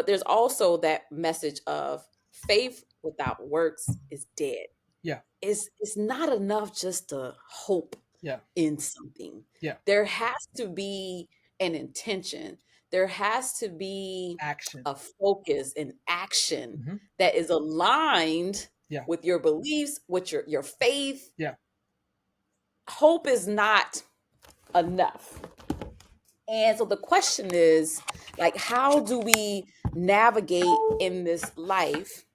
But there's also that message of faith without works is dead. Yeah. It's not enough just to hope Yeah. in something. Yeah. There has to be an intention. There has to be Action. a focus and action Mm-hmm. that is aligned Yeah. with your beliefs, with your faith. Yeah. Hope is not enough. And so the question is, like, how do we navigate in this life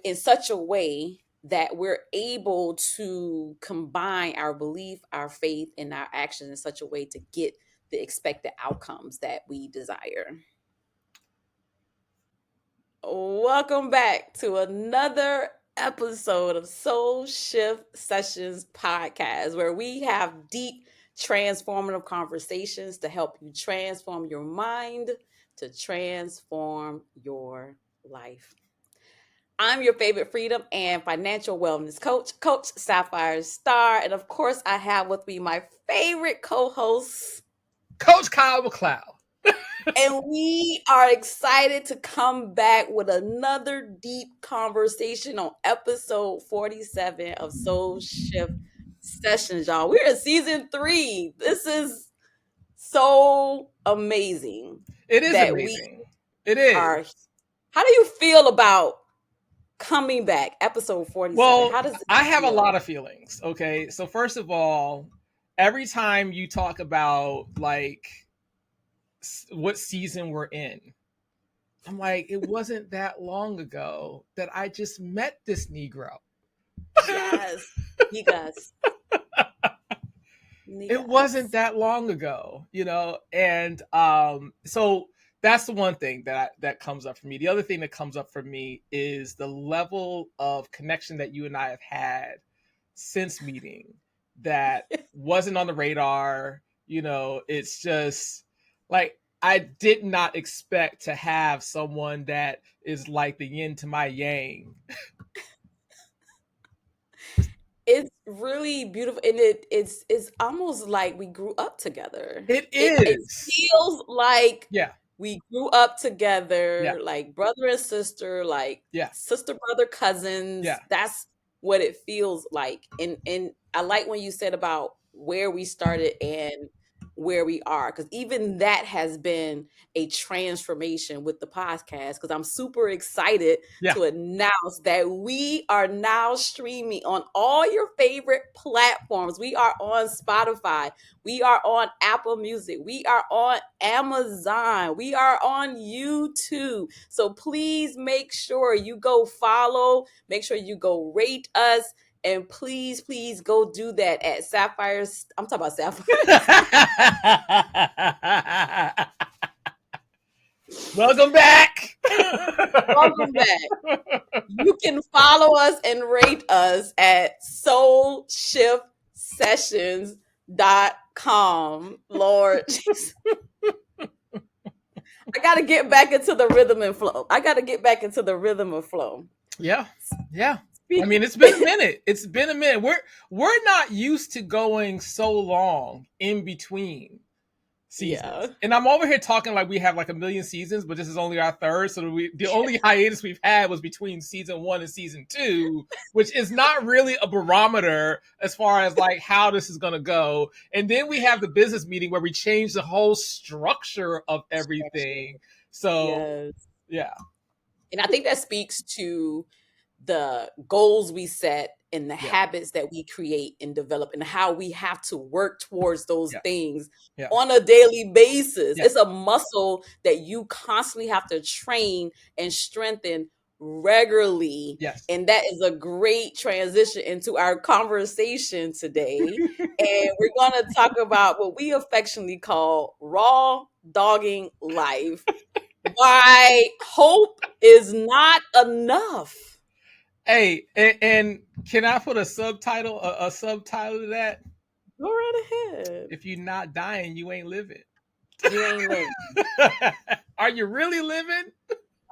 in such a way that we're able to combine our belief, our faith, and our actions in such a way to get the expected outcomes that we desire? Welcome back to another episode of Soul Shift Sessions podcast, where we have deep, transformative conversations to help you transform your mind, to transform your life. I'm your favorite freedom and financial wellness coach, Coach Sapphire Starr. And of course, I have with me my favorite co-host, Coach Kyle McCloud. and we are excited to come back with another deep conversation on episode 47 of Soul Shift Sessions, y'all. We're in season 3. This is so amazing. It is that we amazing. It is. are. How do you feel about coming back, episode 47? Well, How does it I have a feel? lot of feelings. Okay. So, first of all, every time you talk about like what season we're in, I'm like, it wasn't that long ago that I just met this Negro. Yes, you guys. It wasn't that long ago, and so that's the one thing that comes up for me. The other thing that comes up for me is the level of connection that you and I have had since meeting that wasn't on the radar. It's just like I did not expect to have someone that is like the yin to my yang. It's really beautiful, and it's almost like we grew up together. It It is. feels like Yeah. we grew up together, Yeah. like brother and sister, like Yeah. sister, brother, cousins. Yeah. That's what it feels like. And I like when you said about where we started and where we are, because even that has been a transformation with the podcast, because I'm super excited Yeah. to announce that we are now streaming on all your favorite platforms. We are on Spotify. We are on Apple Music. We are on Amazon. We are on YouTube. So please make sure you go follow, make sure you go rate us. And please, please go do that at Sapphire's. I'm talking about Sapphire. Welcome back. Welcome back. You can follow us and rate us at soulshiftsessions.com. Lord Jesus. I got to get back into the rhythm and flow. Yeah. Yeah. I mean, it's been a minute. We're not used to going so long in between seasons. Yeah. And I'm over here talking like we have like a million seasons, but this is only our third. So the only hiatus we've had was between season 1 and season 2, which is not really a barometer as far as like how this is going to go. And then we have the business meeting where we change the whole structure of everything. So, Yes. yeah. And I think that speaks to the goals we set and the habits that we create and develop, and how we have to work towards those things on a daily basis. It's a muscle that you constantly have to train and strengthen regularly. Yes. And that is a great transition into our conversation today. And we're going to talk about what we affectionately call raw dogging life. Why hope is not enough. Hey, and can I put a subtitle to that? Go right ahead. If you're not dying, you ain't living. You ain't living. Are you really living?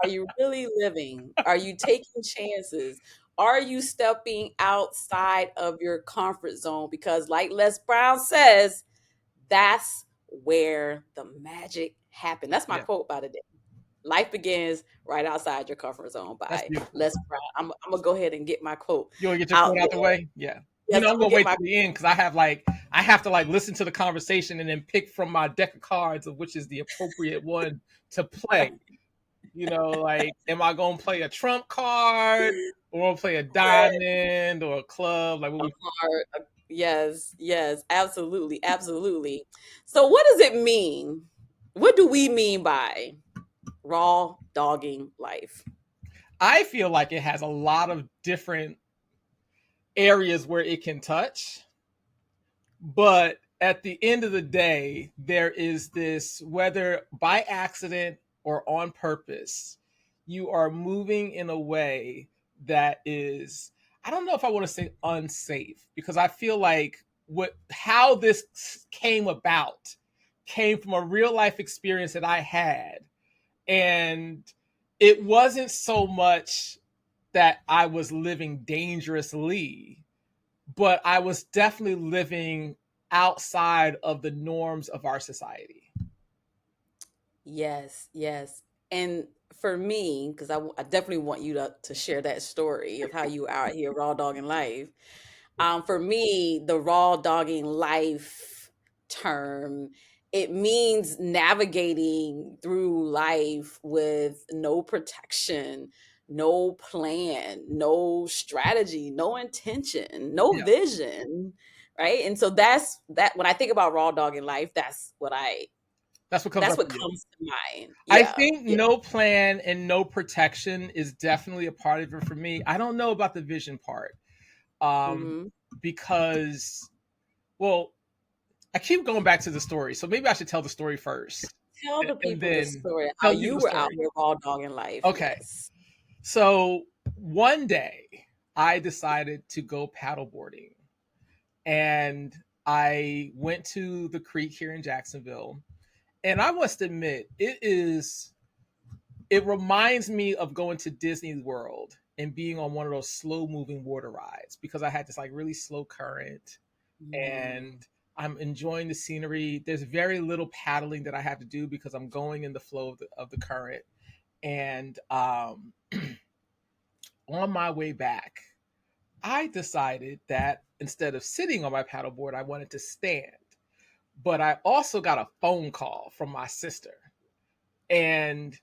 Are you really living? Are you taking chances? Are you stepping outside of your comfort zone? Because like Les Brown says, that's where the magic happened. That's my quote by the day. Life begins right outside your comfort zone That's by beautiful. Les Brown. I'm gonna go ahead and get my quote You want to get your out quote out the there. way? Yeah. Yes, I'm I'm gonna gonna get wait my till the end because I have to listen to the conversation and then pick from my deck of cards of which is the appropriate one to play. Am I gonna play a trump card or play a diamond or a club? Like what a we heart. Yes, yes, absolutely, absolutely. So, what does it mean? What do we mean by raw dogging life? I feel like it has a lot of different areas where it can touch, but at the end of the day, there is this, whether by accident or on purpose, you are moving in a way that is, I don't know if I want to say unsafe, because I feel like how this came about came from a real life experience that I had. And it wasn't so much that I was living dangerously, but I was definitely living outside of the norms of our society. Yes, yes. And for me, because I definitely want you to share that story of how you are out here raw dogging life. For me, the raw dogging life term, it means navigating through life with no protection, no plan, no strategy, no intention, no Yeah, vision, right? And so that's that. When I think about raw dogging life, that's what comes that's up what for you. comes to mind. I Yeah, think yeah. no plan and no protection is definitely a part of it for me. I don't know about the vision part, um, Hmm. because, well, I keep going back to the story, so maybe I should tell the story first Tell the and people the then story how tell you you the were out story. here raw dogging life. Okay, Yes. so one day I decided to go paddleboarding, and I went to the creek here in Jacksonville. And I must admit, it reminds me of going to Disney World and being on one of those slow moving water rides, because I had this really slow current, and Mm. I'm enjoying the scenery. There's very little paddling that I have to do because I'm going in the flow of the current. And on my way back, I decided that instead of sitting on my paddleboard, I wanted to stand. But I also got a phone call from my sister. And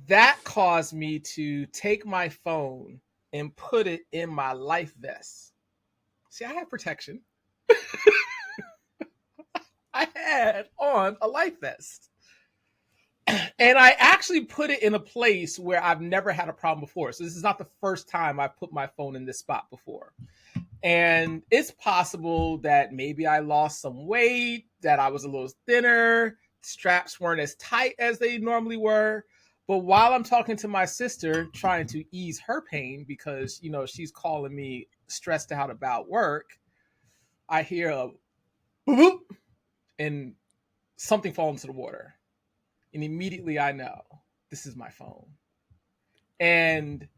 that caused me to take my phone and put it in my life vest. See, I had protection. I had on a life vest. And I actually put it in a place where I've never had a problem before. So this is not the first time I've put my phone in this spot before. And it's possible that maybe I lost some weight, that I was a little thinner, straps weren't as tight as they normally were. But while I'm talking to my sister, trying to ease her pain because, she's calling me stressed out about work, I hear a boop, boop, and something falls into the water. And immediately I know this is my phone. And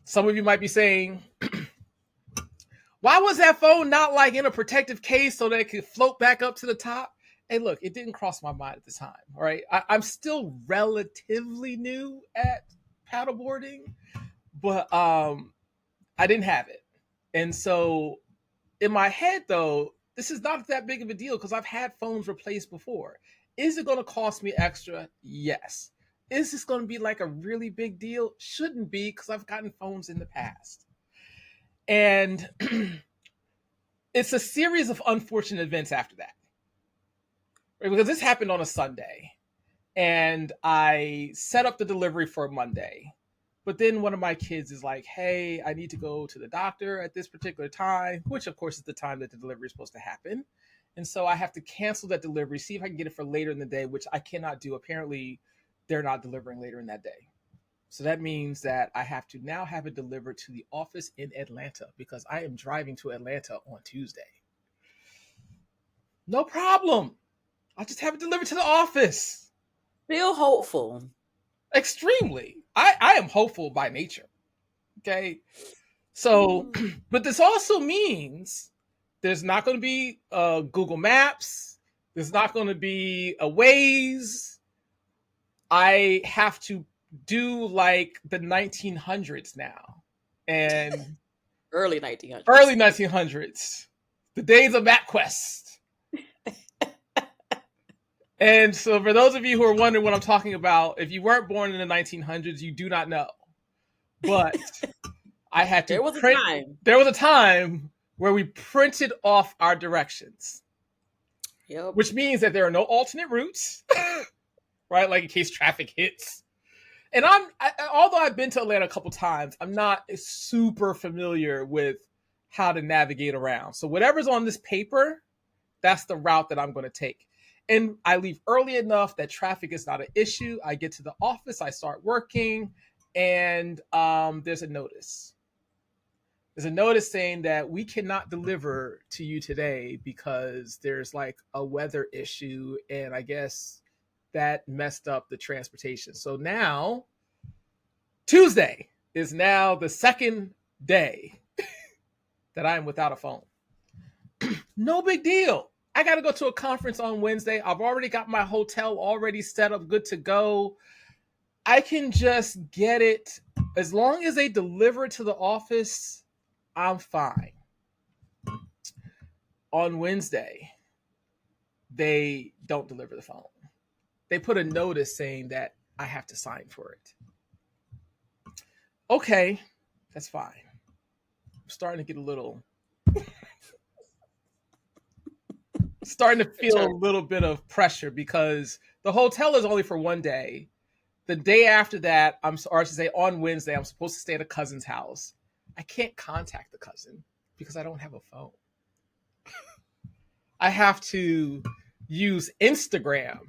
some of you might be saying, why was that phone not in a protective case so that it could float back up to the top? Hey, look, it didn't cross my mind at the time. All right. I'm still relatively new at paddleboarding, but I didn't have it. And so in my head, though, this is not that big of a deal because I've had phones replaced before. Is it going to cost me extra? Yes. Is this going to be a really big deal? Shouldn't be, because I've gotten phones in the past. And it's a series of unfortunate events after that, right? Because this happened on a Sunday, and I set up the delivery for a Monday. But then one of my kids is like, hey, I need to go to the doctor at this particular time, which of course is the time that the delivery is supposed to happen. And so I have to cancel that delivery, see if I can get it for later in the day, which I cannot do. Apparently, they're not delivering later in that day. So that means that I have to now have it delivered to the office in Atlanta because I am driving to Atlanta on Tuesday. No problem. I'll just have it delivered to the office. Feel hopeful. Extremely. I am hopeful by nature. Okay. So, Mm. but this also means there's not going to be Google Maps. There's not going to be a Waze. I have to do like the 1900s now, and Early 1900s. early 1900s, the days of MapQuest. And so, for those of you who are wondering what I'm talking about, if you weren't born in the 1900s, you do not know. But I had to There was a print. time. There was a time where we printed off our directions, Yep. which means that there are no alternate routes, right? Like in case traffic hits. And although I've been to Atlanta a couple times, I'm not super familiar with how to navigate around. So whatever's on this paper, that's the route that I'm going to take. And I leave early enough that traffic is not an issue. I get to the office, I start working, and there's a notice. There's a notice saying that we cannot deliver to you today because there's like a weather issue, and I guess that messed up the transportation. So now, Tuesday is now the second day that I am without a phone. No big deal. I got to go to a conference on Wednesday. I've already got my hotel already set up, good to go. I can just get it. As long as they deliver it to the office, I'm fine. On Wednesday, they don't deliver the phone. They put a notice saying that I have to sign for it. Okay, that's fine. I'm starting to get starting to feel a little bit of pressure because the hotel is only for one day. The day after that, or I should say on Wednesday, I'm supposed to stay at a cousin's house. I can't contact the cousin because I don't have a phone. I have to use Instagram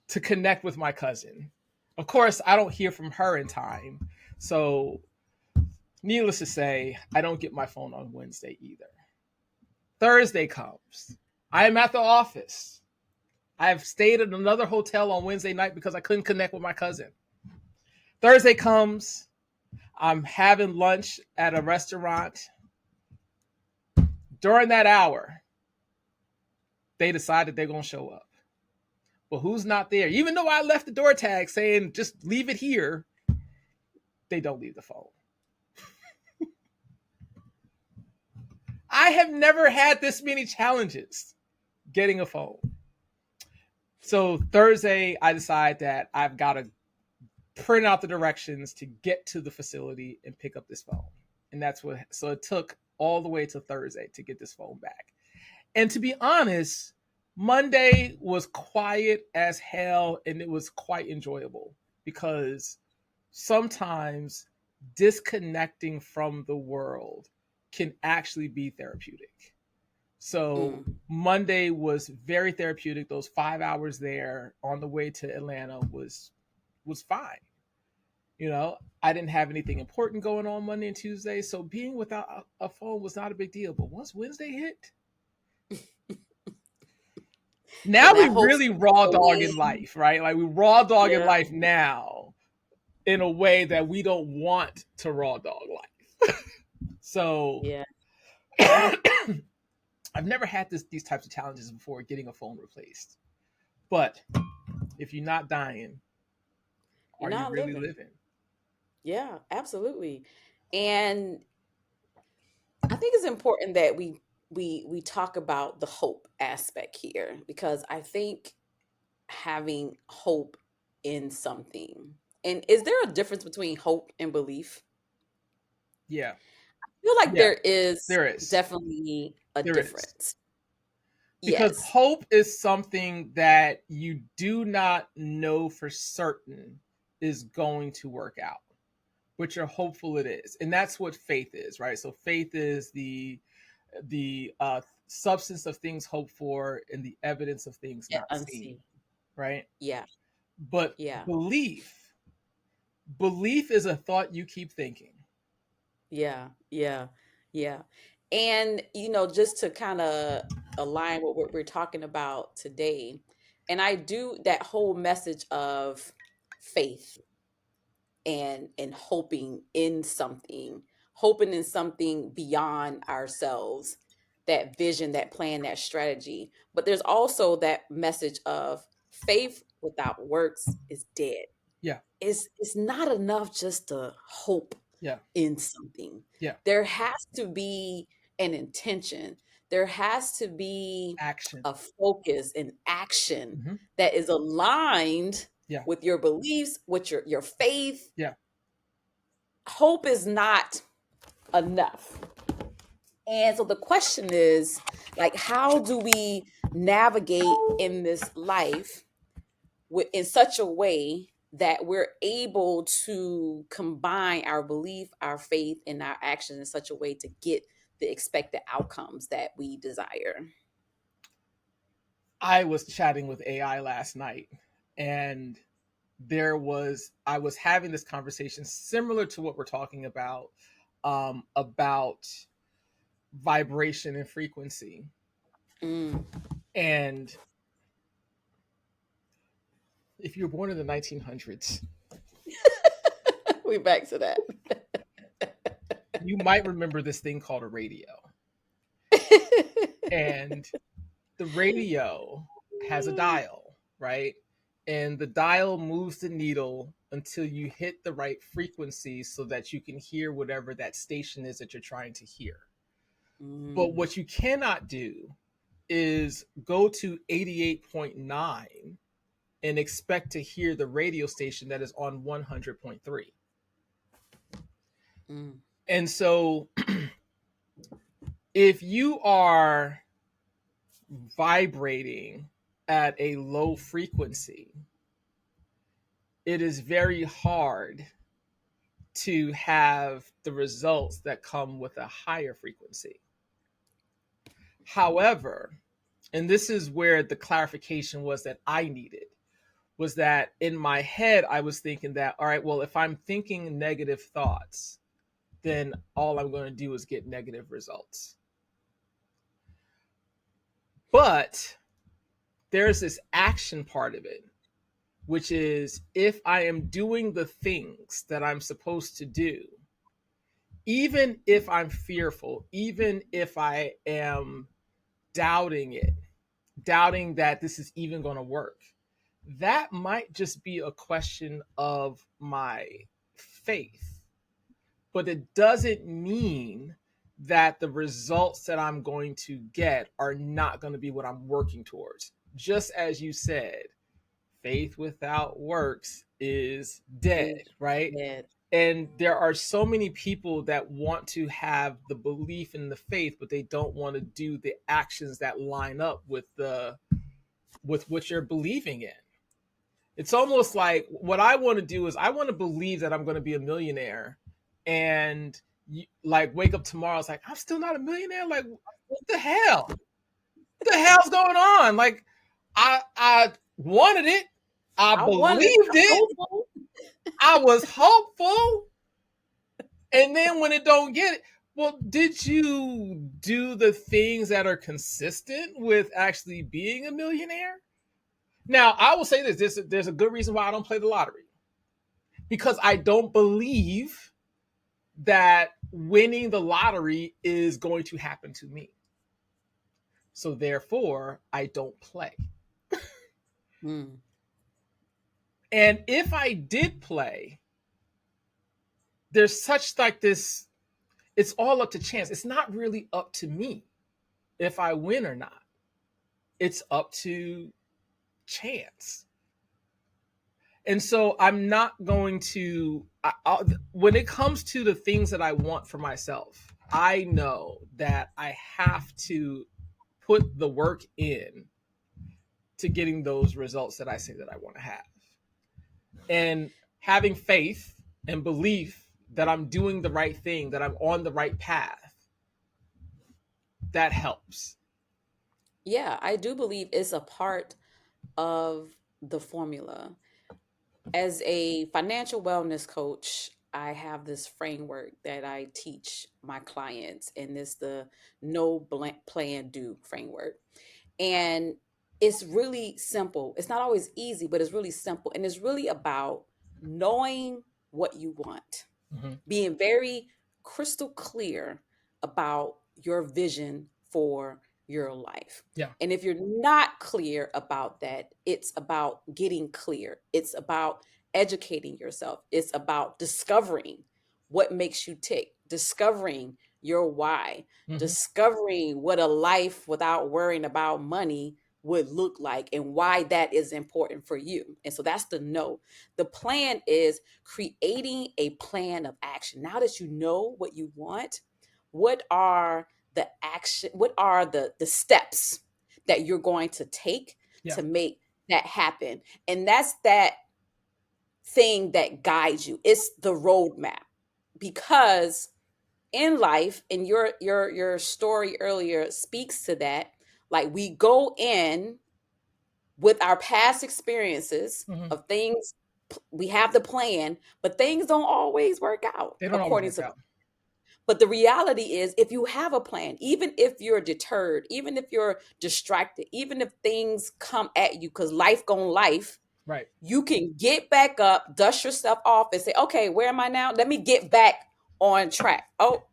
to connect with my cousin. Of course, I don't hear from her in time. So, needless to say, I don't get my phone on Wednesday either. Thursday comes. I am at the office. I've stayed at another hotel on Wednesday night because I couldn't connect with my cousin. Thursday comes. I'm having lunch at a restaurant. During that hour, they decide that they're going to show up. But who's not there? Even though I left the door tag saying just leave it here, they don't leave the phone. I have never had this many challenges getting a phone. So Thursday, I decide that I've got to print out the directions to get to the facility and pick up this phone. And so it took all the way to Thursday to get this phone back. And to be honest, Monday was quiet as hell, and it was quite enjoyable because sometimes disconnecting from the world can actually be therapeutic. So Monday was very therapeutic. Those 5 hours there on the way to Atlanta was fine. You know, I didn't have anything important going on Monday and Tuesday, so being without a phone was not a big deal. But once Wednesday hit, now we really raw dogging life, right? Like we raw dogging life now in a way that we don't want to raw dog life. So yeah. I've never had these types of challenges before getting a phone replaced. But if you're not dying, You're are you not really living? Yeah, absolutely. And I think it's important that we talk about the hope aspect here because I think having hope in something. And is there a difference between hope and belief? Yeah. I feel like Yeah, there is there is. definitely a There is. difference. Because Yes. hope is something that you do not know for certain is going to work out, but you're hopeful it is. And that's what faith is, right? So faith is the substance of things hoped for and the evidence of things Yeah, not seen, unseen. right? Yeah. But Yeah. belief is a thought you keep thinking. Yeah. Yeah. Yeah. And just to kind of align with what we're talking about today, and I do that whole message of faith and hoping in something beyond ourselves, that vision, that plan, that strategy. But there's also that message of faith without works is dead. Yeah. It's not enough just to hope Yeah. in something. Yeah. There has to be an intention. There has to be Action. a focus and action Hmm. that is aligned Yeah. with your beliefs, with your faith. Yeah. Hope is not enough. And so the question is, like, how do we navigate in this life in such a way that we're able to combine our belief, our faith, and our actions in such a way to get the expected outcomes that we desire? I was chatting with AI last night, and I was having this conversation similar to what we're talking about vibration and frequency. Mm. And if you were born in the 1900s, We back to that. you might remember this thing called a radio. And the radio has a dial, right? And the dial moves the needle until you hit the right frequency so that you can hear whatever that station is that you're trying to hear. But Mm. what you cannot do is go to 88.9 and expect to hear the radio station that is on 100.3. Mm. And so if you are vibrating at a low frequency, it is very hard to have the results that come with a higher frequency. However, and this is where the clarification was that I needed, was that in my head, I was thinking that, all right, well, if I'm thinking negative thoughts, then all I'm going to do is get negative results. But there's this action part of it, which is if I am doing the things that I'm supposed to do, even if I'm fearful, even if I am doubting it, doubting that this is even going to work, that might just be a question of my faith. But it doesn't mean that the results that I'm going to get are not going to be what I'm working towards. Just as you said, faith without works is dead, right? Yeah. And there are so many people that want to have the belief in the faith, but they don't want to do the actions that line up with what you're believing in. It's almost like what I want to do is I want to believe that I'm going to be a millionaire, and like wake up tomorrow, it's like I'm still not a millionaire. Like what the hell? What the hell's going on? Like I wanted it, I I wanted believed I'm it, hopeful. I was hopeful, and then when it don't get it, well, did you do the things that are consistent with actually being a millionaire? Now, I will say this: there's a good reason why I don't play the lottery, because I don't believe that winning the lottery is going to happen to me. So therefore, I don't play. Mm. And if I did play, there's such like this, it's all up to chance. It's not really up to me if I win or not. It's up to chance. And so I'm not going to, when it comes to the things that I want for myself, I know that I have to put the work in to getting those results that I say that I want to have. And having faith and belief that I'm doing the right thing, that I'm on the right path, that helps. Yeah, I do believe it's a part of the formula. As a financial wellness coach, I have this framework that I teach my clients, and it's the no blank plan do framework. And it's really simple. It's not always easy, but it's really simple. And it's really about knowing what you want, Mm-hmm. being very crystal clear about your vision for your life. Yeah. And if you're not clear about that, it's about getting clear. It's about educating yourself. It's about discovering what makes you tick, discovering your why, Mm-hmm. discovering what a life without worrying about money would look like and why that is important for you. And so that's the no. The plan is creating a plan of action. Now that you know what you want, what are the steps that you're going to take Yeah. to make that happen? And that's that thing that guides you. It's the roadmap. Because in life, and your story earlier speaks to that, like we go in with our past experiences Mm-hmm. of things, we have the plan, but things don't always work out They don't always according work to the. out. But the reality is, if you have a plan, even if you're deterred, even if you're distracted, even if things come at you, because life gon' life, Right. you can get back up, dust yourself off, and say, okay, where am I now? Let me get back on track. Oh,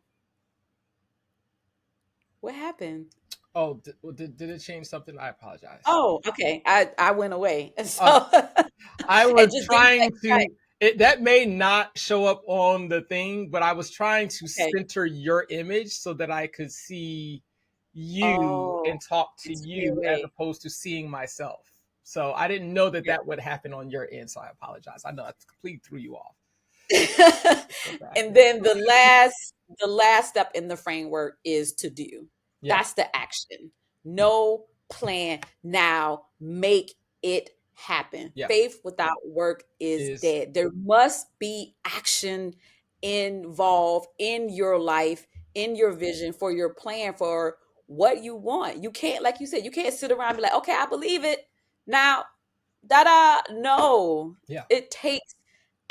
what happened? Oh, did it change something? I apologize. Oh, okay. I went away. And so Uh, I and was just getting back trying on track. to. That may not show up on the thing, but I was trying to Okay. center your image so that I could see you Oh, and talk to it took me you as away. opposed to seeing myself. So I didn't know that Okay. that would happen on your end. So I apologize. I know I completely threw you off. Go back And there. then the last step in the framework is to do. Yeah. That's the action. No plan now. Make it happen. Yeah. Faith without work is Is dead. There must be action involved in your life, in your vision, for your plan, for what you want. You can't, like you said, you can't sit around and be like, okay, I believe it. Now, da da. No, yeah. it takes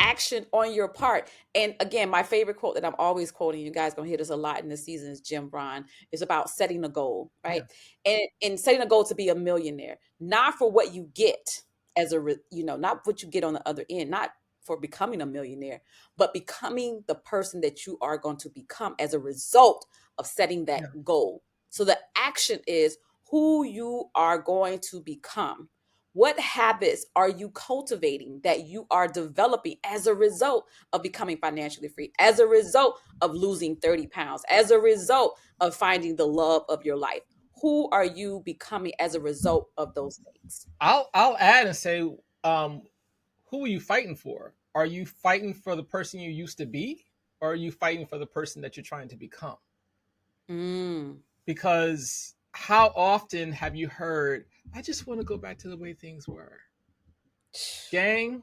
action on your part. And again, my favorite quote that I'm always quoting, you guys gonna hear this a lot in this season, is Jim Brown. It's about setting a goal, right? Yeah. And setting a goal to be a millionaire, not for what you get as not what you get on the other end, not for becoming a millionaire, but becoming the person that you are going to become as a result of setting that Yeah. goal. So the action is who you are going to become. What habits are you cultivating that you are developing as a result of becoming financially free, as a result of losing 30 pounds, as a result of finding the love of your life? Who are you becoming as a result of those things? I'll add and say, who are you fighting for? Are you fighting for the person you used to be, or are you fighting for the person that you're trying to become? Mm. Because how often have you heard, I just want to go back to the way things were? Gang,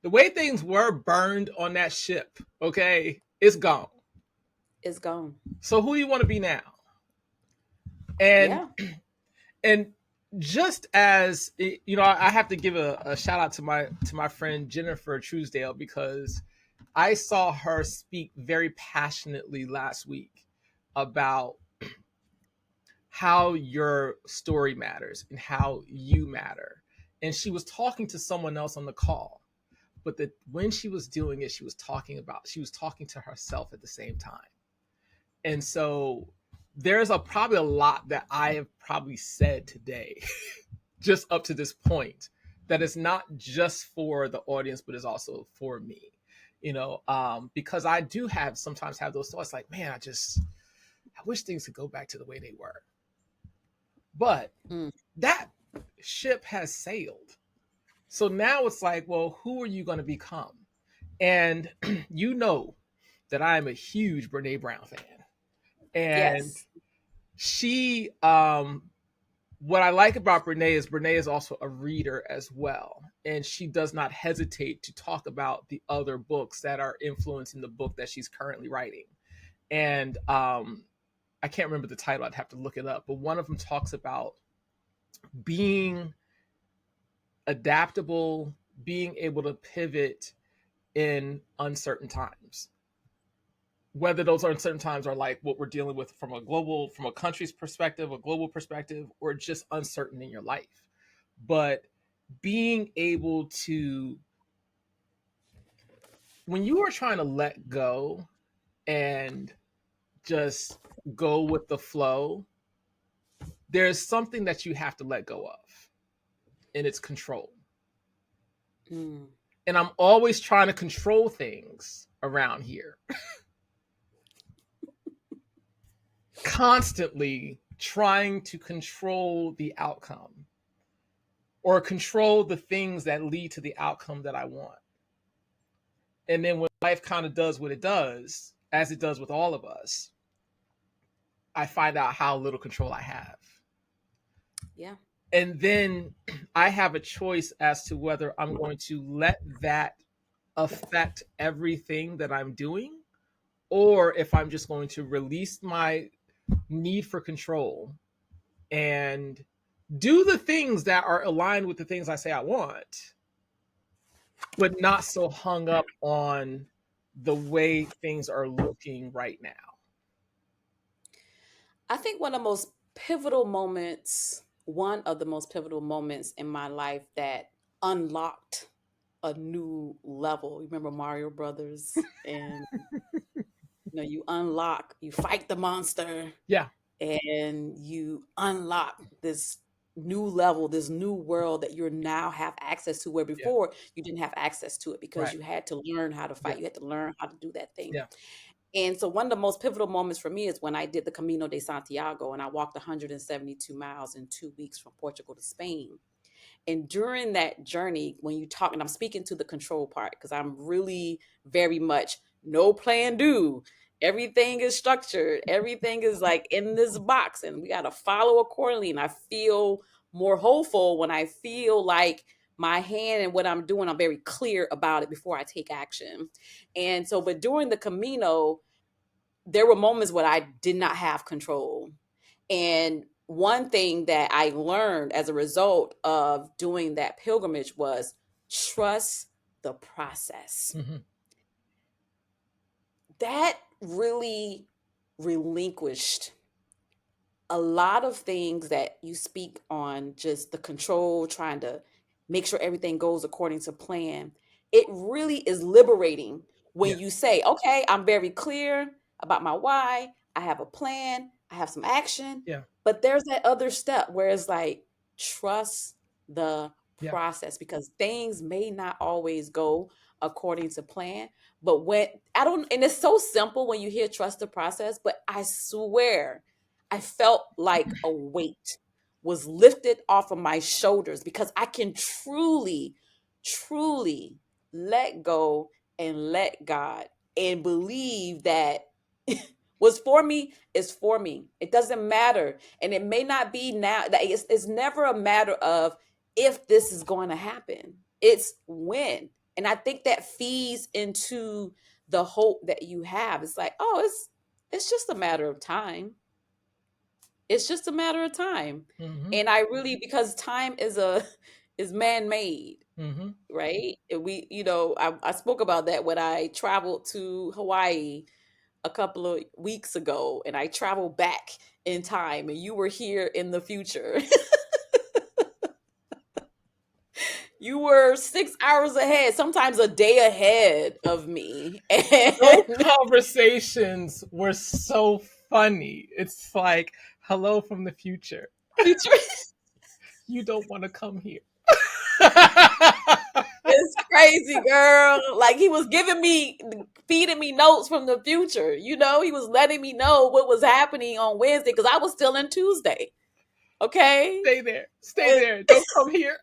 the way things were burned on that ship, okay? It's gone. It's gone. So who do you want to be now? And Yeah. and just as I have to give a shout out to my friend Jennifer Truesdale, because I saw her speak very passionately last week about how your story matters and how you matter. And she was talking to someone else on the call, but that when she was doing it, she was talking to herself at the same time. And so there's probably a lot that I have probably said today just up to this point that is not just for the audience, but is also for me, because I do sometimes have those thoughts like, man, I wish things could go back to the way they were. But Mm. that ship has sailed. So now it's like, well, who are you going to become? And you know that I am a huge Brene Brown fan. And Yes. she, what I like about Brene is also a reader as well. And she does not hesitate to talk about the other books that are influencing the book that she's currently writing. And I can't remember the title, I'd have to look it up. But one of them talks about being adaptable, being able to pivot in uncertain times. Whether those uncertain times are like what we're dealing with from a country's perspective, a global perspective, or just uncertain in your life. But being able to, when you are trying to let go and just go with the flow, there's something that you have to let go of, and it's control. Mm. And I'm always trying to control things around here. Constantly trying to control the outcome or control the things that lead to the outcome that I want. And then when life kind of does what it does, as it does with all of us, I find out how little control I have. Yeah. And then I have a choice as to whether I'm going to let that affect everything that I'm doing, or if I'm just going to release my need for control and do the things that are aligned with the things I say I want, but not so hung up on the way things are looking right now. I think one of the most pivotal moments in my life that unlocked a new level. You remember Mario Brothers? And you fight the monster, Yeah, and you unlock this new level, this new world that you now have access to, where yeah, before you didn't have access to it because right. you had to learn how to Yeah, fight. You had to learn how to do that thing. yeah, And so one of the most pivotal moments for me is when I did the Camino de Santiago, and I walked 172 miles in 2 weeks from Portugal to Spain. And during that journey, when you talk, and I'm speaking to the control part, because I'm really very much no plan do. Everything is structured. Everything is like in this box, and we got to follow accordingly. And I feel more hopeful when I feel like my hand and what I'm doing, I'm very clear about it before I take action. And so, but during the Camino, there were moments where I did not have control. And one thing that I learned as a result of doing that pilgrimage was trust the process. mm-hmm. That really relinquished a lot of things that you speak on, just the control, trying to make sure everything goes according to plan. It really is liberating Yeah, when you say, okay, I'm very clear about my why. I have a plan. I have some action. yeah, But there's that other step where it's like, trust the yeah, process, because things may not always go according to plan. But when I don't, and it's so simple when you hear trust the process, but I swear, I felt like a weight was lifted off of my shoulders because I can truly, truly let go and let God and believe that what's for me is for me. It doesn't matter. And it may not be now. It's never a matter of if this is going to happen, it's when. And I think that feeds into the hope that you have. It's like, oh, it's just a matter of time. It's just a matter of time. mm-hmm. And I really, because time is a is man-made, Mm-hmm. right? And I spoke about that when I traveled to Hawaii a couple of weeks ago, and I traveled back in time, and you were here in the future. You were 6 hours ahead, sometimes a day ahead of me. Those And conversations were so funny. It's like, hello from the future. future You don't want to come here. is crazy, girl. Like, he was feeding me notes from the future. He was letting me know what was happening on Wednesday because I was still in Tuesday. Okay. Stay there. Stay And there. Don't come here.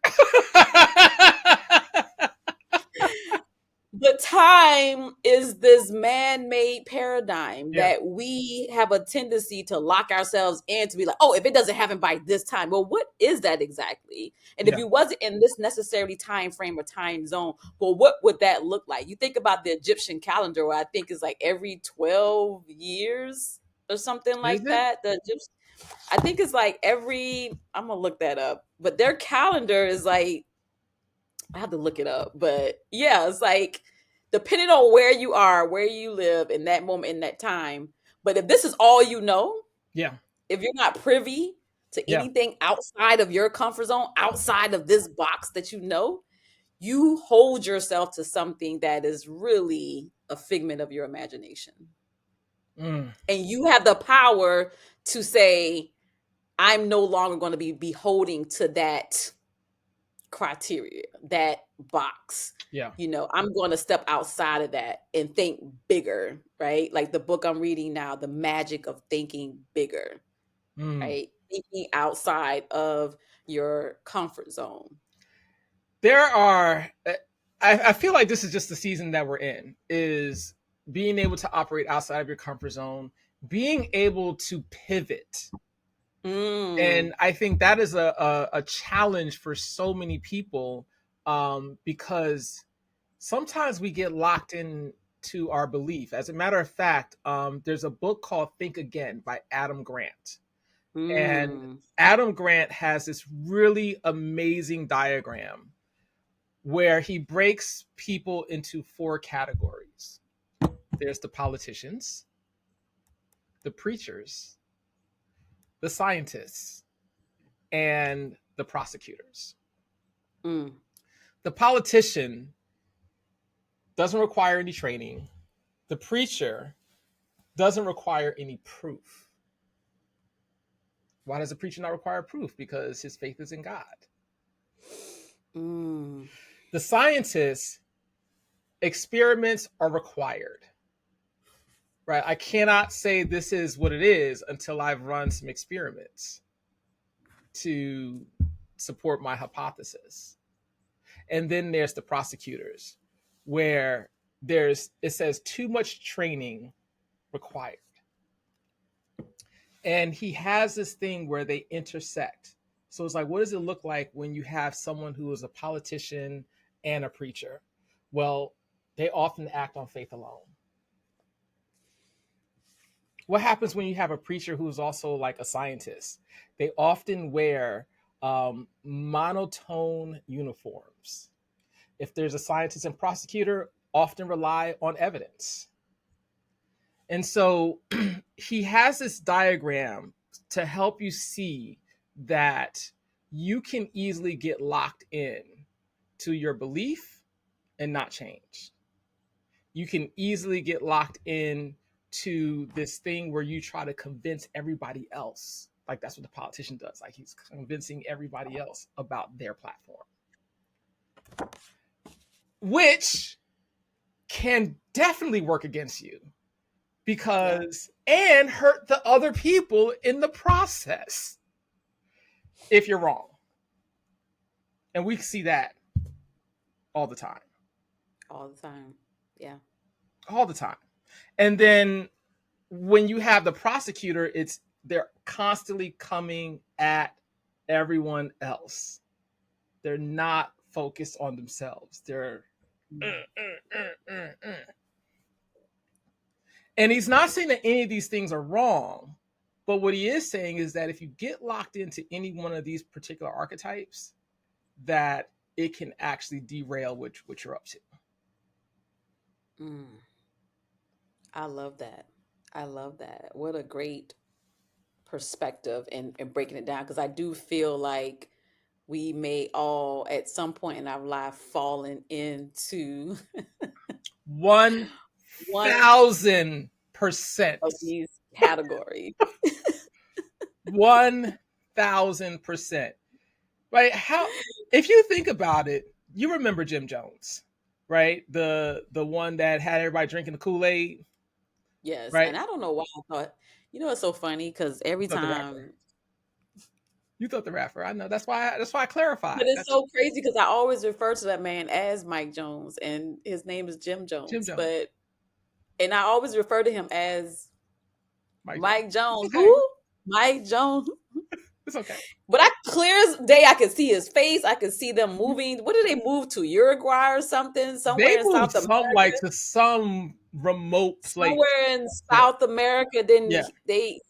the time is this man-made paradigm Yeah, that we have a tendency to lock ourselves in, to be like, oh, if it doesn't happen by this time, well, what is that exactly? And if yeah. you wasn't in this necessarily time frame or time zone, well, what would that look like? You think about the Egyptian calendar, where I think is like every 12 years or something Is like it? that. I think it's like I'm gonna look that up, but their calendar is like, I have to look it up, but yeah, it's like depending on where you are, where you live in that moment, in that time. But if this is all you know, Yeah, if you're not privy to yeah. anything outside of your comfort zone, outside of this box that you hold yourself to something that is really a figment of your imagination. Mm, And you have the power to say, I'm no longer going to be beholding to that criteria, that box. Yeah. I'm going to step outside of that and think bigger, right? Like the book I'm reading now, The Magic of Thinking Bigger, right? Thinking outside of your comfort zone. There are, I feel like this is just the season that we're in, is being able to operate outside of your comfort zone, being able to pivot. And I think that is a challenge for so many people, because sometimes we get locked into our belief. As a matter of fact, there's a book called Think Again by Adam Grant. And Adam Grant has this really amazing diagram where he breaks people into 4 categories. There's the politicians, the preachers, the scientists, and the prosecutors. The politician doesn't require any training. The preacher doesn't require any proof. Why does a preacher not require proof? Because his faith is in God. The scientist, experiments are required. Right? I cannot say this is what it is until I've run some experiments to support my hypothesis. And then there's the prosecutors, where it says too much training required. And he has this thing where they intersect. So it's like, what does it look like when you have someone who is a politician and a preacher? Well, they often act on faith alone. What happens when you have a preacher who's also like a scientist? They often wear monotone uniforms. If there's a scientist and prosecutor, often rely on evidence. And so he has this diagram to help you see that you can easily get locked in to your belief and not change. You can easily get locked in to this thing where you try to convince everybody else. Like that's what the politician does. Like he's convincing everybody else about their platform, which can definitely work against you because and hurt the other people in the process if you're wrong. And we see that all the time. All the time. Yeah. All the time. And then when you have the prosecutor, they're constantly coming at everyone else. They're not focused on themselves. They're And he's not saying that any of these things are wrong, but what he is saying is that if you get locked into any one of these particular archetypes, that it can actually derail what you're up to. I love that. I love that. What a great perspective and breaking it down, because I do feel like we may all at some point in our life fallen into 1,000% of these categories. 1,000%. Right? If you think about it, you remember Jim Jones, right? The one that had everybody drinking the Kool-Aid. Yes, Right? and I don't know why I thought. It's so funny because every time. You thought the rapper. I know. That's why I clarified. But it's so crazy because I always refer to that man as Mike Jones, and his name is Jim Jones. Jim Jones. And I always refer to him as Mike Jones. Okay. Who? Mike Jones. It's okay. But clear as day, I could see his face. I could see them moving. What did they move to? Uruguay or something? Somewhere in South America? Like to some remote place. Somewhere in South America. Then they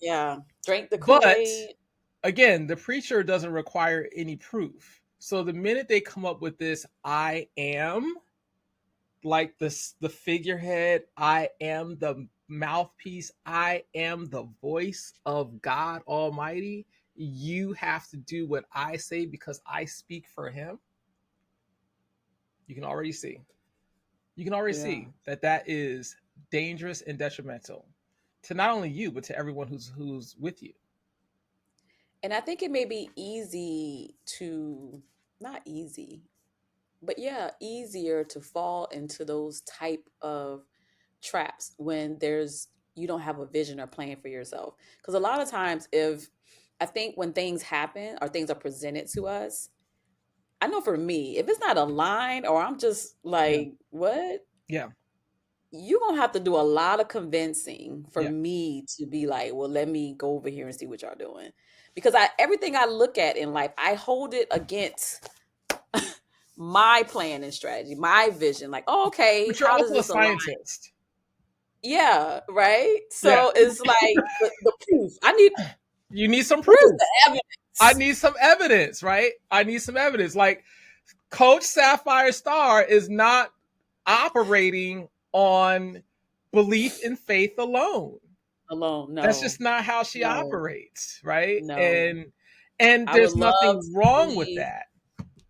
drank the Kool-Aid. But again, the preacher doesn't require any proof. So the minute they come up with this, I am, like the figurehead, I am the mouthpiece, I am the voice of God Almighty, you have to do what I say because I speak for him. You can already see. See that is dangerous and detrimental to not only you, but to everyone who's with you. And I think it may be not easy, but yeah, easier to fall into those type of traps when you don't have a vision or plan for yourself. Because a lot of times, if I think when things happen or things are presented to us, I know for me, if it's not aligned or I'm just Yeah. like, what? Yeah. You're gonna have to do a lot of convincing for Yeah. me to be like, well, let me go over here and see what y'all doing. Because I everything I look at in life, I hold it against my plan and strategy, my vision. Like, oh, okay, But you're how does also a this align? scientist. Yeah, right. Yeah. So it's like the proof. I need You need some where's proof. the I evidence? need some evidence, right? I need some evidence. Like Coach Sapphire Starr is not operating on belief and faith alone. Alone. That's No, just not how she no, operates, right? no. And I would there's love nothing to wrong with see. that.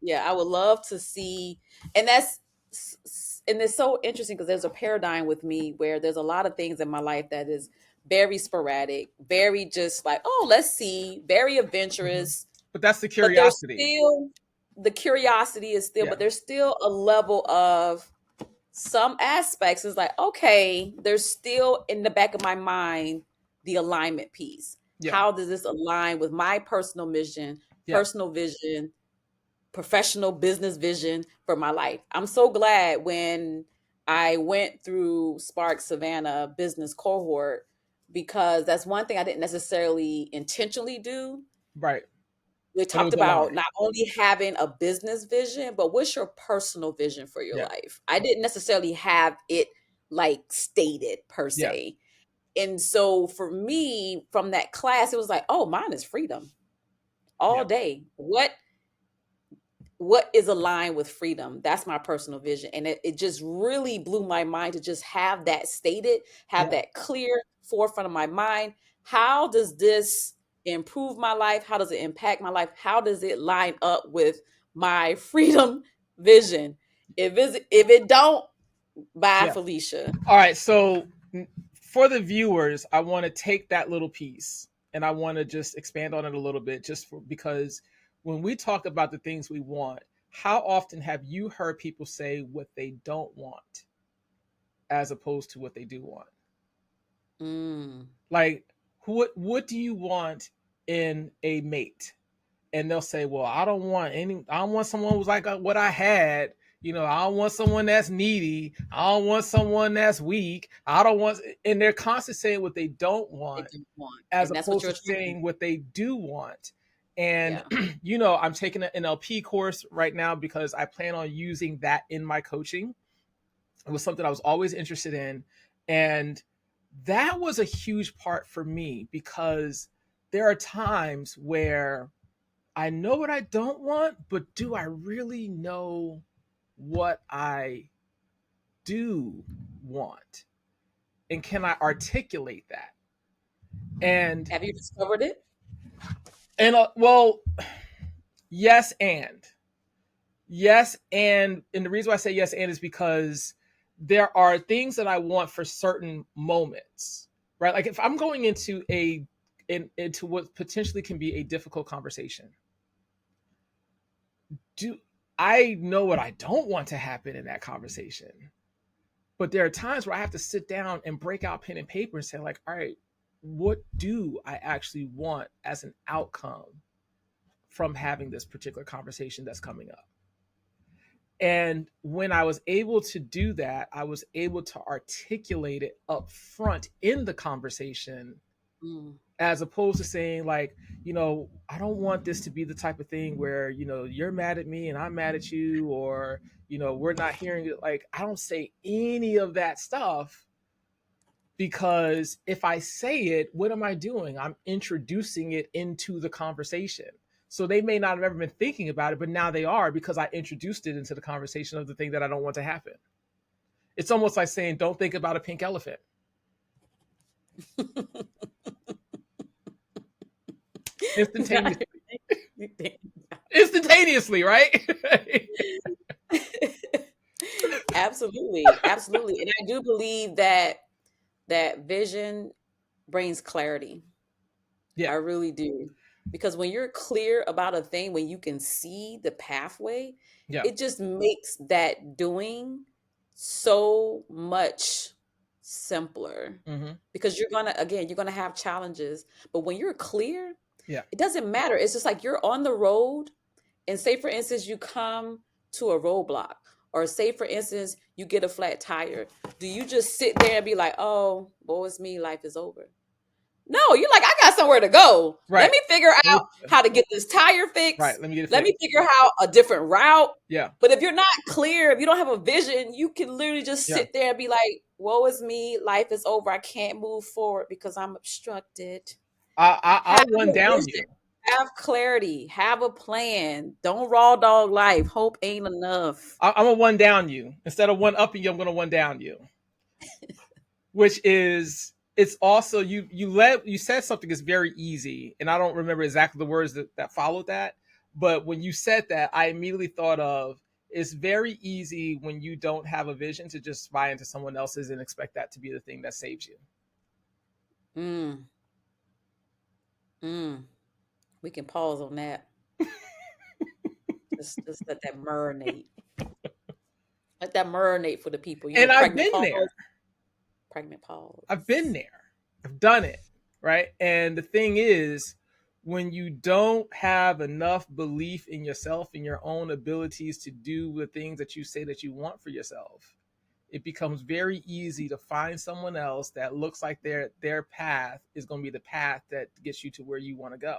Yeah, I would love to see, and and it's so interesting because there's a paradigm with me where there's a lot of things in my life that is very sporadic, very just like, oh, let's see, very Mhm. adventurous, But that's the but there's curiosity. still the curiosity is still, Yeah. but there's still a level of some aspects is like, okay, there's still in the back of my mind the alignment piece. Yeah. How does this align with my personal mission, Yeah. personal vision, professional business vision for my life? I'm so glad when I went through Spark Savannah business cohort, because that's one thing I didn't necessarily intentionally do. Right. We But it talked was about aligned. not only having a business vision, but what's your personal vision for your Yeah. life? I didn't necessarily have it like stated per Yeah. se. And so for me, from that class, it was like, oh, mine is freedom all Yeah. day. What is aligned with freedom? That's my personal vision. And it just really blew my mind to just have that stated, have Yeah. that clear forefront of my mind. How does this improve my life? How does it impact my life? How does it line up with my freedom vision? If it don't, bye Yeah. Felicia. All right. So for the viewers, I want to take that little piece and I want to just expand on it a little bit because when we talk about the things we want, how often have you heard people say what they don't want as opposed to what they do want? Mm, Like what do you want in a mate? And they'll say, "Well, I don't want someone who's like what I had. I don't want someone that's needy. I don't want someone that's weak. I don't want." And they're constantly saying what they don't they want don't want. as And that's what opposed you're to attracting. saying what they do want. And Yeah. I'm taking an NLP course right now because I plan on using that in my coaching. It was something I was always interested in, and that was a huge part for me because there are times where I know what I don't want, but do I really know what I do want? And can I articulate that? And Have you discovered it? well, yes and. And the reason why I say yes and is because there are things that I want for certain moments. Right? Like if I'm going into what potentially can be a difficult conversation, do I know what I don't want to happen in that conversation? But there are times where I have to sit down and break out pen and paper and say, like, all right, what do I actually want as an outcome from having this particular conversation that's coming up? And when I was able to do that, I was able to articulate it up front in the conversation Mm, as opposed to saying like, I don't want this to be the type of thing where, you're mad at me and I'm mad at you, or, we're not hearing it. Like, I don't say any of that stuff because if I say it, what am I doing? I'm introducing it into the conversation. So they may not have ever been thinking about it, but now they are because I introduced it into the conversation of the thing that I don't want to happen. It's almost like saying, don't think about a pink elephant. Instantaneously. Instantaneously, right? Absolutely, absolutely. And I do believe that vision brings clarity. I Yeah. really do. Because when you're clear about a thing, when you can see the pathway, Yeah. it just makes that doing so much simpler. Mm-hmm. Because you're gonna have challenges. But when you're clear, Yeah. it doesn't matter. It's just like you're on the road, and say for instance, you come to a roadblock, or say for instance, you get a flat tire. Do you just sit there and be like, oh, woe is me, life is over? No, you're like, I got somewhere to go. Let Right. me figure out how to get this tire Right. fixed. Let me get it Let me fixed. figure out a different route. Yeah. But if you're not clear, if you don't have a vision, you can literally just Yeah. sit there and be like, woe is me, life is over. I can't move forward because I'm obstructed. Have I'll one a down vision, you. have clarity, have a plan. Don't raw dog life. Hope ain't enough. I'm gonna one down you instead of one upping you. I'm gonna one down you, which is it's also you said something is very easy, and I don't remember exactly the words that followed that, but when you said that, I immediately thought of it's very easy when you don't have a vision to just buy into someone else's and expect that to be the thing that saves you. Mm, mm. We can pause on that. Just let that marinate. Let that marinate for the people. And I've Pregnant been pause. there. Pregnant pause. I've been there. I've done it. Right. And the thing is, when you don't have enough belief in yourself and your own abilities to do the things that you say that you want for yourself, it becomes very easy to find someone else that looks like their path is going to be the path that gets you to where you want to go.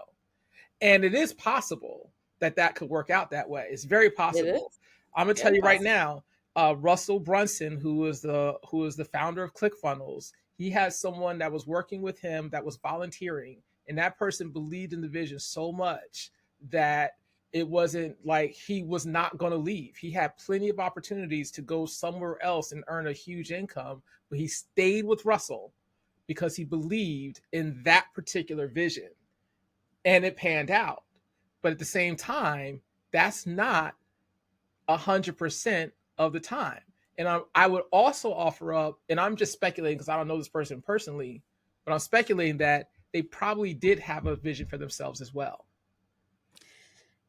And it is possible that that could work out that way. It's very It possible. is I'm gonna tell very you right possible. now, Russell Brunson, who is the founder of ClickFunnels, he has someone that was working with him that was volunteering, and that person believed in the vision so much that it wasn't like he was not going to leave. He had plenty of opportunities to go somewhere else and earn a huge income, but he stayed with Russell because he believed in that particular vision, and it panned out. But at the same time, that's not 100% of the time. And I would also offer up, and I'm just speculating because I don't know this person personally, but I'm speculating that they probably did have a vision for themselves as well.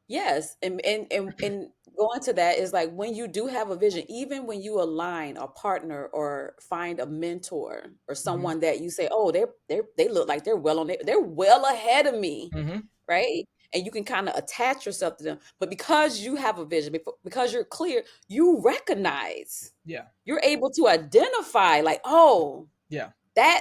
Yes, and going to that is like when you do have a vision, even when you align a partner or find a mentor or Mm-hmm. someone that you say, oh, they look like they're well ahead of me, Mm-hmm. right? And you can kind of attach yourself to them. But because you have a vision, because you're clear, you recognize, Yeah. you're able to identify, like, oh, Yeah. that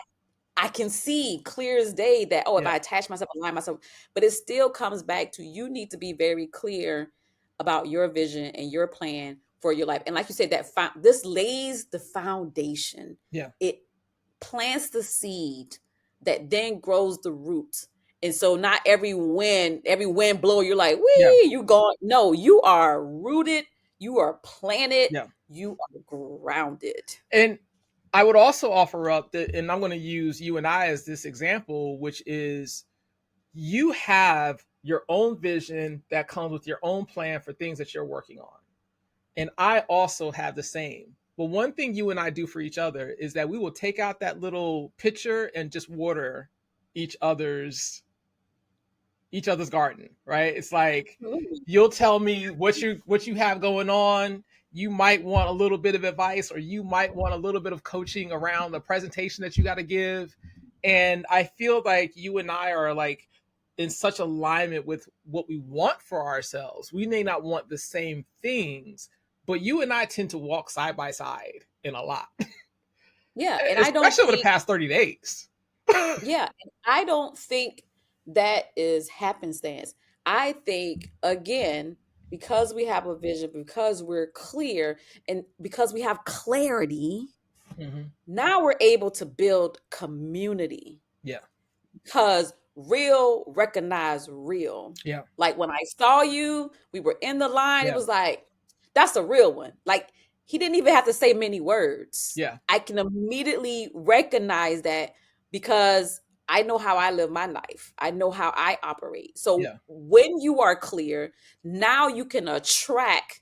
I can see clear as day that, oh, if Yeah. I attach myself, align myself, but it still comes back to you need to be very clear about your vision and your plan for your life. And like you said, this lays the foundation. Yeah. It plants the seed that then grows the root. And so not every wind blow, you're like, Yeah. wee, you gone. No, you are rooted, you are planted, Yeah. you are grounded. And I would also offer up that, and I'm going to use you and I as this example, which is you have your own vision that comes with your own plan for things that you're working on. And I also have the same. But one thing you and I do for each other is that we will take out that little pitcher and just water each other's each other's garden, right? It's like Absolutely. you'll tell me what you have going on. You might want a little bit of advice, or you might want a little bit of coaching around the presentation that you got to give. And I feel like you and I are like in such alignment with what we want for ourselves. We may not want the same things, but you and I tend to walk side by side in a lot, Yeah. And I don't especially over the think past 30 days. Yeah, and I don't think that is happenstance. I think, again, because we have a vision, because we're clear, and because we have clarity, Hmm. now we're able to build community Yeah. because real recognize real. Yeah. Like when I saw you, we were in the line, it Yeah. was like, that's a real one. Like he didn't even have to say many words. Yeah. I can immediately recognize that because I know how I live my life. I know how I operate. So Yeah. when you are clear, now you can attract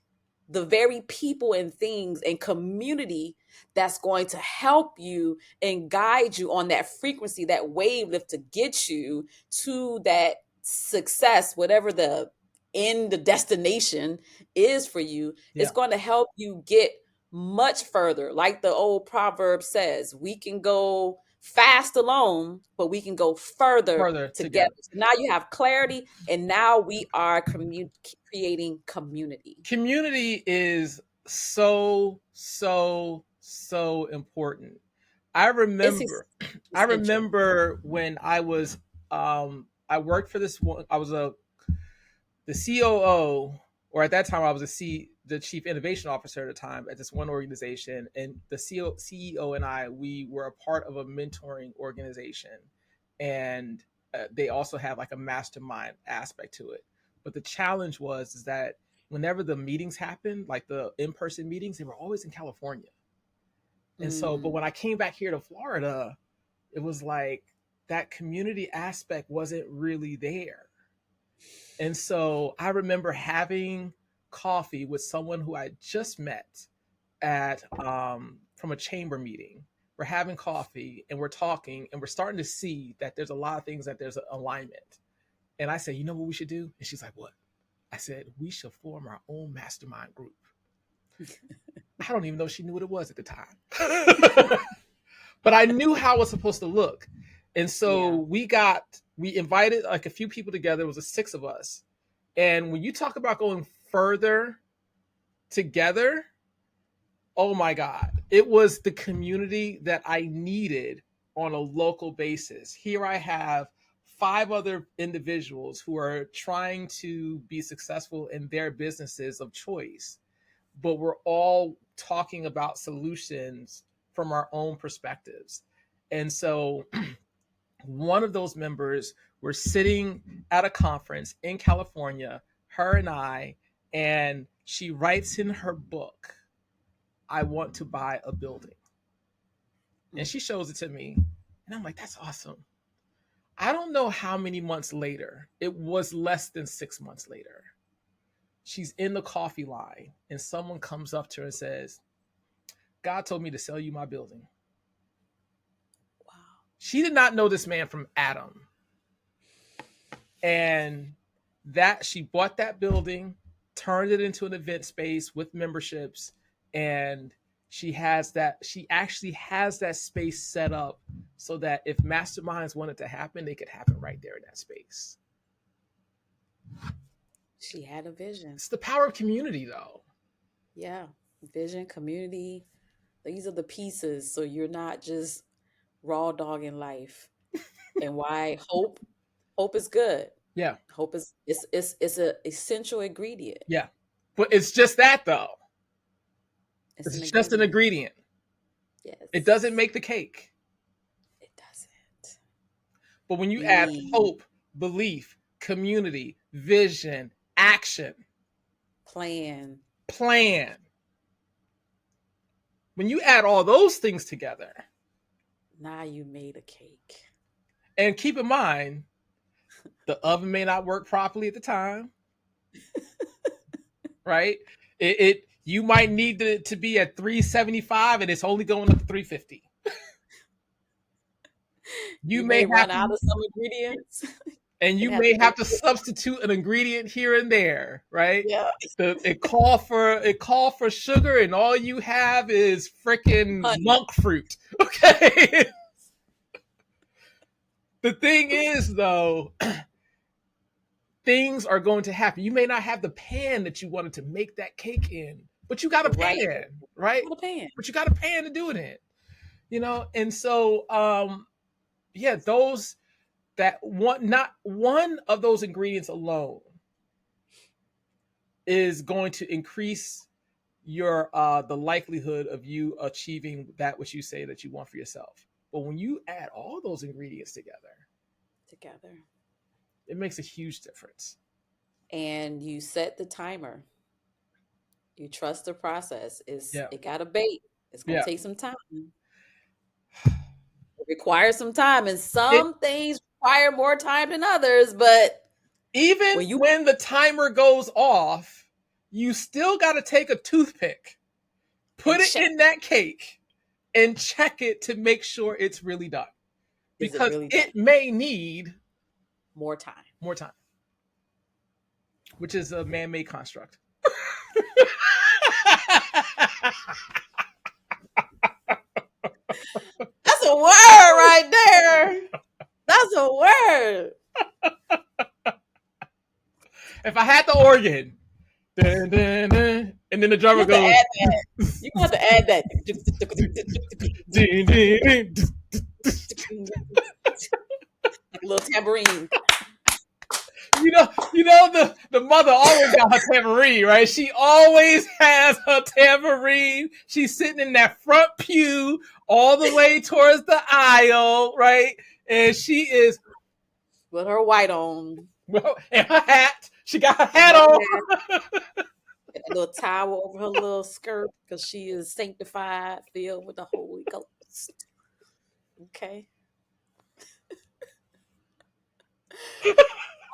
the very people and things and community that's going to help you and guide you on that frequency, that wave lift to get you to that success, whatever the end, the destination is for you, it's going to help you get much further. Like the old proverb says, we can go fast alone, but we can go further together. So now you have clarity, and now we are creating community. Community is so important. I remember when I was I worked for this one. I was the COO, or at that time I was the chief innovation officer at the time at this one organization, and the CEO and I, we were a part of a mentoring organization, and they also have like a mastermind aspect to it. But the challenge is that whenever the meetings happened, like the in-person meetings, they were always in California. And so, but when I came back here to Florida, it was like that community aspect wasn't really there. And so I remember having coffee with someone who I just met at from a chamber meeting. We're having coffee and we're talking and we're starting to see that there's a lot of things that there's an alignment. And I said, you know what we should do? And she's like, what? I said, we should form our own mastermind group. I don't even know if she knew what it was at the time. But I knew how it was supposed to look. And so we invited like a few people together. It was 6 of us. And when you talk about going further together, oh my God, it was the community that I needed on a local basis. Here I have 5 other individuals who are trying to be successful in their businesses of choice, but we're all talking about solutions from our own perspectives. And so one of those members, were sitting at a conference in California, her and I, and she writes in her book, I want to buy a building. And she shows it to me. And I'm like, that's awesome. I don't know how many months later, it was less than 6 months later, she's in the coffee line and someone comes up to her and says, God told me to sell you my building. Wow. She did not know this man from Adam. And that she bought that building, turned it into an event space with memberships, and she actually has that space set up so that if masterminds wanted to happen, they could happen right there in that space. She had a vision. It's the power of community, though. Yeah. Vision, community. These are the pieces. So you're not just raw dogging life. And why hope is good. Yeah. Hope is it's an essential ingredient. Yeah. But it's just that, though. It's just an ingredient. Yes. It doesn't make the cake. It doesn't. But when you add hope, belief, community, vision, action, plan. When you add all those things together, now you made a cake. And keep in mind, the oven may not work properly at the time. Right? You might need it to be at 375 and it's only going up to 350. You may run out of some ingredients. And you may have to substitute an ingredient here and there, right? Yeah. It call for sugar, and all you have is freaking monk fruit. Okay. The thing is, though, things are going to happen. You may not have the pan that you wanted to make that cake in, but you got a pan, right? But you got a pan to do it in, And so, not one of those ingredients alone is going to increase your the likelihood of you achieving that which you say that you want for yourself. But when you add all those ingredients together, it makes a huge difference. And you set the timer. You trust the process. It got to bake. It's going to take some time. It requires some time, and some things require more time than others. But even when the timer goes off, you still got to take a toothpick, put it in that cake, and check it to make sure it's really done. Because it may need more time. which is a man-made construct. That's a word right there. That's a word. If I had the organ, dun, dun, dun, and then the drummer You have to goes, add that. You have to add that. dun, dun, dun, Like a little tambourine. the mother always got her tambourine, right? She always has her tambourine. She's sitting in that front pew all the way towards the aisle, right? And she is, With her white on. well, and her hat. She got her And hat her on. hat. And a little towel over her little skirt because she is sanctified, filled with the Holy Ghost. Okay.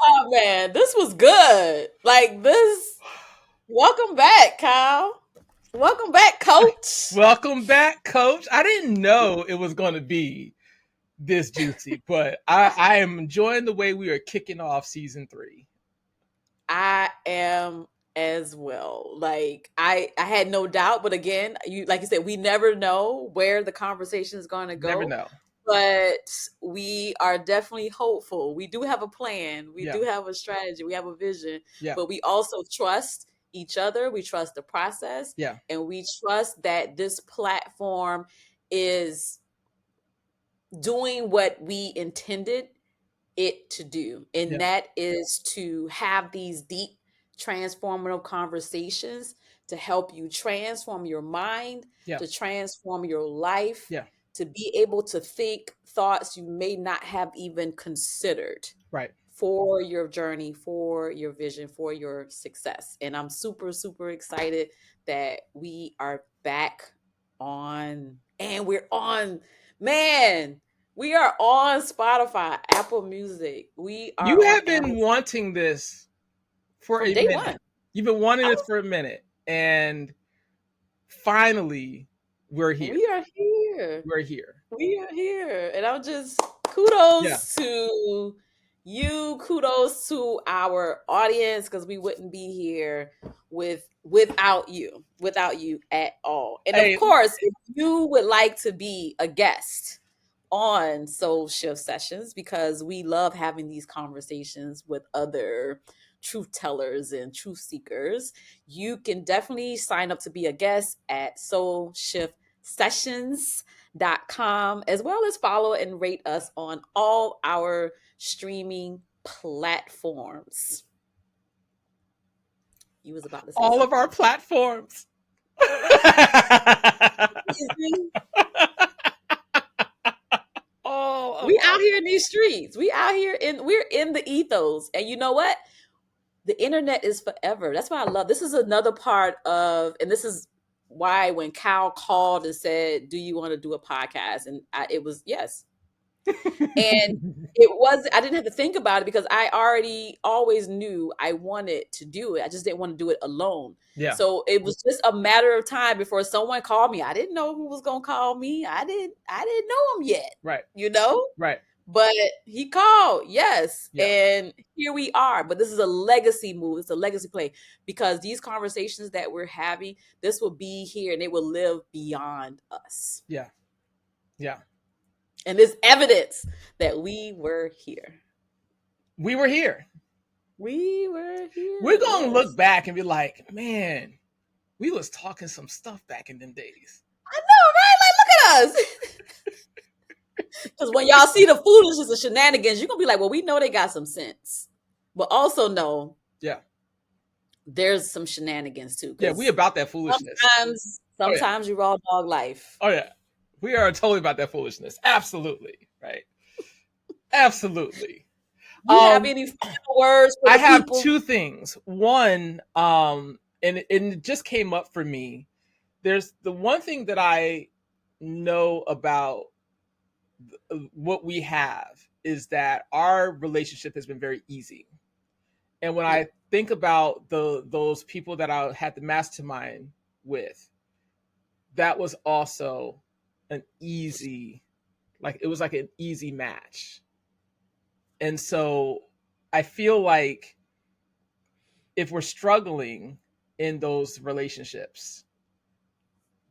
Oh man, this was good. Like this. Welcome back, Kyle. Welcome back, Coach. Welcome back, Coach. I didn't know it was going to be this juicy, but I am enjoying the way we are kicking off season 3. I am as well. Like I had no doubt, but again, you like you said, we never know where the conversation is going to Never go. know. But we are definitely hopeful. We do have a plan. We Yeah. do have a strategy. We have a vision. Yeah. But we also trust each other. We trust the process. Yeah. And we trust that this platform is doing what we intended it to do. And Yeah. that is to have these deep transformative conversations to help you transform your mind, Yeah. to transform your life, Yeah. to be able to think thoughts you may not have even considered Right. for your journey, for your vision, for your success. And I'm super, super excited that we are back on and we're on, man. We are on Spotify, Apple Music. We are You on have been Amazon wanting this for from a day minute. one. You've been wanting I this was, for a minute. And finally, we're here. we are here. We're here. We are here. And I'm just Yeah. kudos to you, kudos to our audience, because we wouldn't be here without you at all. And of Hey, course, if you would like to be a guest on Soul Shift Sessions, because we love having these conversations with other truth tellers and truth seekers, you can definitely sign up to be a guest at soulshiftsessions.com, as well as follow and rate us on all our streaming platforms. You was about to say all of something. our platforms. We out here in these streets. We're in the ethos. And you know what? The internet is forever. That's why I love. This is another part of, and this is why when Cal called and said, "Do you want to do a podcast?" and it was yes. And it was, I didn't have to think about it because I already always knew I wanted to do it. I just didn't want to do it alone. Yeah. So it was just a matter of time before someone called me. I didn't know who was going to call me. I didn't know him yet. Right. You know? Right. But he called, yes. Yeah. And here we are. But this is a legacy move. It's a legacy play because these conversations that we're having, this will be here and it will live beyond us. Yeah. Yeah. And there's evidence that we were here. We were here. We were here. We're going to look back and be like, man, we was talking some stuff back in them days. I know, right? Like, look at us. Because when y'all see the foolishness and shenanigans, you're going to be like, well, we know they got some sense. But also know, yeah, there's some shenanigans too. Yeah, we about that foolishness. Sometimes you raw dog life. Oh, yeah. We are totally about that foolishness. Absolutely. Right. Absolutely. You have any final words for the I have people? 2 things. One, and it just came up for me. There's the one thing that I know about what we have is that our relationship has been very easy. And when I think about those people that I had the mastermind with, that was also an easy, it was like an easy match. And so I feel like if we're struggling in those relationships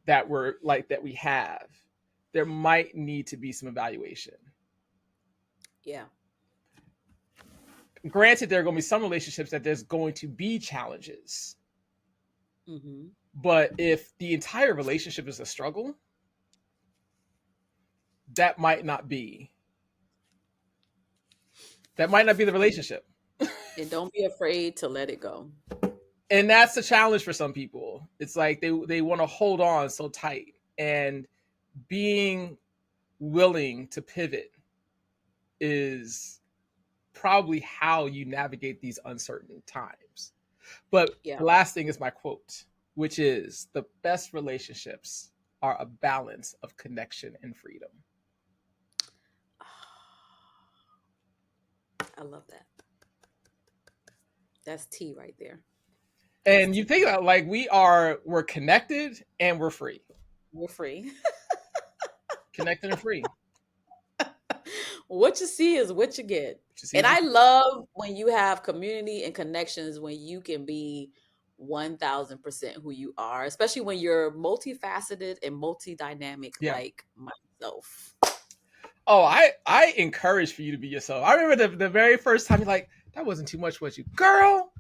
that we have, there might need to be some evaluation. Yeah. Granted, there are going to be some relationships that there's going to be challenges. Mm-hmm. But if the entire relationship is a struggle, that might not be the relationship. And don't be afraid to let it go. And that's the challenge for some people. It's like they want to hold on so tight, and being willing to pivot is probably how you navigate these uncertain times. But Yeah. the last thing is my quote, which is, the best relationships are a balance of connection and freedom. I love that. That's tea right there. And you think about, like, we're connected and we're free. We're free. Connected and free. What you see is what you get. And I love when you have community and connections, when you can be 1000% who you are, especially when you're multifaceted and multi-dynamic, like myself. Oh, I encourage for you to be yourself. I remember the very first time you're like, that wasn't too much, was you? Girl,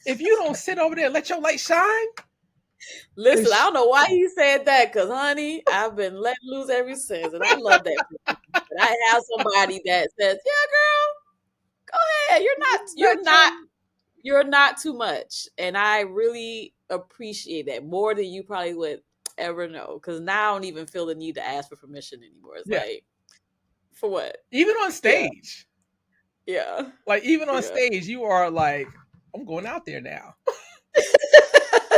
if you don't sit over there and let your light shine. Listen, I don't know why he said that, because, honey, I've been let loose ever since, and I love that. But I have somebody that says, yeah, girl, go ahead. You're not too much. And I really appreciate that more than you probably would ever know, because now I don't even feel the need to ask for permission anymore. It's like, for what? Even on stage. Yeah. Like, even on stage, you are like, I'm going out there now.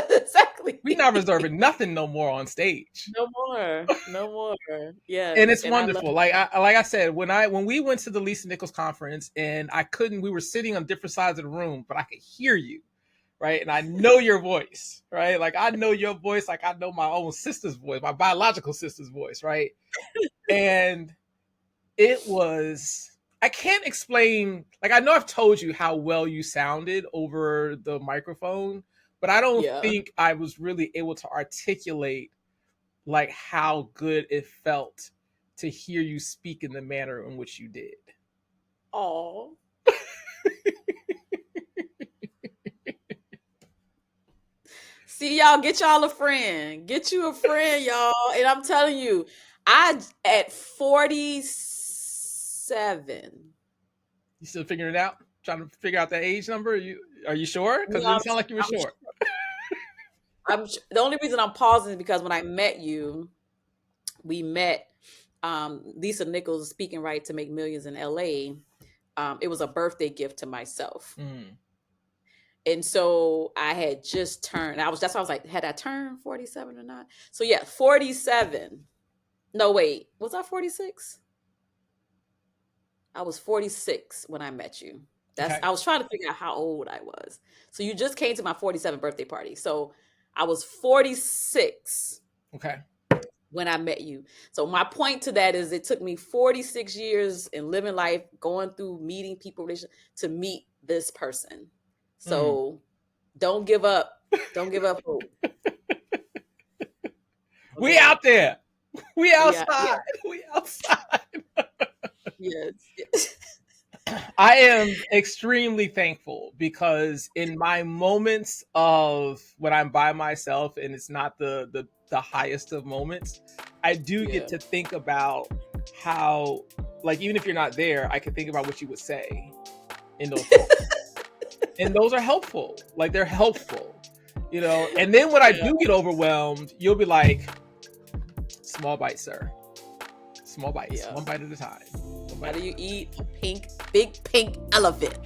Exactly. We're not reserving nothing no more on stage. No more. Yeah. And it's wonderful. Like I said, when we went to the Lisa Nichols conference, and we were sitting on different sides of the room, but I could hear you, right? And I know your voice, right? Like, I know your voice, like I know my own sister's voice, my biological sister's voice, right? And it was, I can't explain, like, I know I've told you how well you sounded over the microphone, but I don't think I was really able to articulate, like, how good it felt to hear you speak in the manner in which you did. Oh. See, y'all, get y'all a friend. Get you a friend, y'all. And I'm telling you, at 47. You still figuring it out? Trying to figure out that age number? Are you sure? Because it didn't sound like you were sure. The only reason I'm pausing is because when I met you, we met Lisa Nichols Speaking Right to Make Millions in LA. It was a birthday gift to myself. And so I had just turned, that's why I was like, had I turned 47 or not? So yeah, 47. No, wait, was I 46? I was 46 when I met you. I was trying to figure out how old I was. So you just came to my 47th birthday party. So I was 46. Okay. When I met you. So my point to that is, it took me 46 years in living life, going through meeting people to meet this person. So don't give up. Don't give up hope. Okay. We out there. We outside. We outside. Yes. I am extremely thankful, because in my moments of when I'm by myself and it's not the highest of moments, I do get to think about how, like, even if you're not there, I can think about what you would say in those moments. And those are helpful. Like, they're helpful, you know. And then when I do get overwhelmed, you'll be like, small bites, sir. Small bites. One bite at a time. How do you eat a big pink elephant?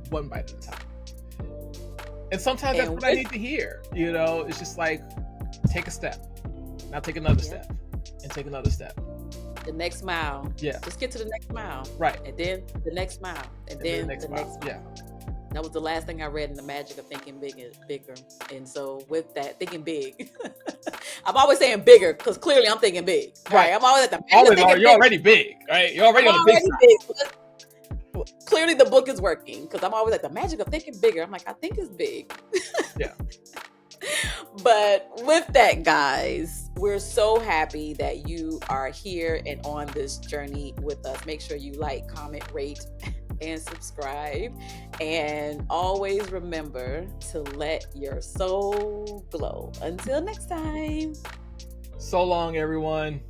One bite at a time. And sometimes that's what I need to hear. You know, it's just like, take a step. Now take another step. And take another step. The next mile. Yeah. Just get to the next mile. Right. And then the next mile. And then the next mile. Yeah. That was the last thing I read in The Magic of Thinking Bigger. And so with that, thinking big, I'm always saying bigger, because clearly I'm thinking big. Right. I'm always at the You're already big, right? You're already on the big side. clearly the book is working, because I'm always like, the magic of thinking bigger. I'm like, I think it's big. Yeah. But with that, guys, we're so happy that you are here and on this journey with us. Make sure you like, comment, rate, and subscribe. And always remember to let your soul glow. Until next time. So long, everyone.